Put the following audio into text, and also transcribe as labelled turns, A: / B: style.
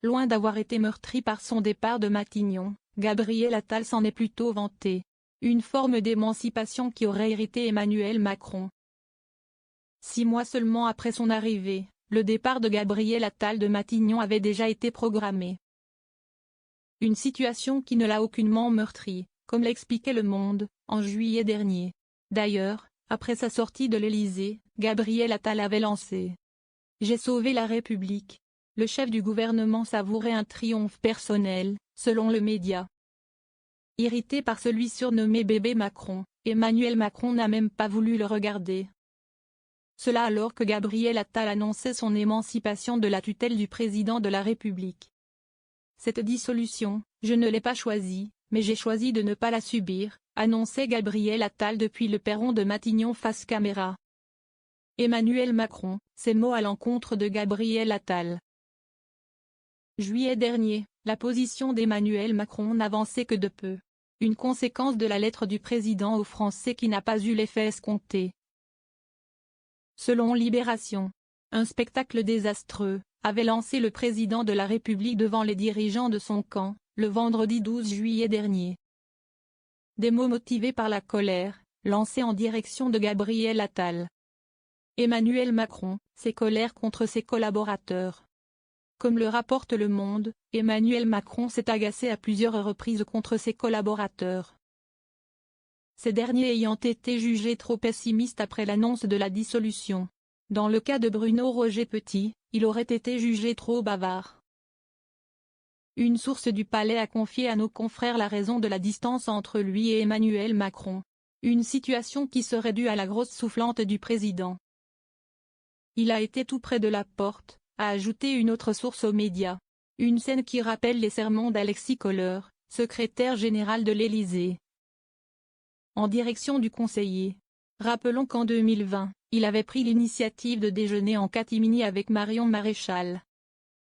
A: Loin d'avoir été meurtri par son départ de Matignon, Gabriel Attal s'en est plutôt vanté. Une forme d'émancipation qui aurait irrité Emmanuel Macron. 6 mois seulement après son arrivée, le départ de Gabriel Attal de Matignon avait déjà été programmé. Une situation qui ne l'a aucunement meurtri, comme l'expliquait Le Monde, en juillet dernier. D'ailleurs, après sa sortie de l'Élysée, Gabriel Attal avait lancé « J'ai sauvé la République ». Le chef du gouvernement savourait un triomphe personnel, selon le média. Irrité par celui surnommé bébé Macron, Emmanuel Macron n'a même pas voulu le regarder. Cela alors que Gabriel Attal annonçait son émancipation de la tutelle du président de la République. Cette dissolution, je ne l'ai pas choisie, mais j'ai choisi de ne pas la subir, annonçait Gabriel Attal depuis le perron de Matignon face caméra. Emmanuel Macron, ces mots à l'encontre de Gabriel Attal. Juillet dernier, la position d'Emmanuel Macron n'avançait que de peu. Une conséquence de la lettre du président aux Français qui n'a pas eu l'effet escompté. Selon Libération, un spectacle désastreux avait lancé le président de la République devant les dirigeants de son camp, le vendredi 12 juillet dernier. Des mots motivés par la colère, lancés en direction de Gabriel Attal. Emmanuel Macron, ses colères contre ses collaborateurs. Comme le rapporte Le Monde, Emmanuel Macron s'est agacé à plusieurs reprises contre ses collaborateurs. Ces derniers ayant été jugés trop pessimistes après l'annonce de la dissolution. Dans le cas de Bruno Roger Petit, il aurait été jugé trop bavard. Une source du Palais a confié à nos confrères la raison de la distance entre lui et Emmanuel Macron. Une situation qui serait due à la grosse soufflante du président. Il a été tout près de la porte, a ajouté une autre source aux médias. Une scène qui rappelle les sermons d'Alexis Kohler, secrétaire général de l'Élysée. En direction du conseiller. Rappelons qu'en 2020, il avait pris l'initiative de déjeuner en catimini avec Marion Maréchal.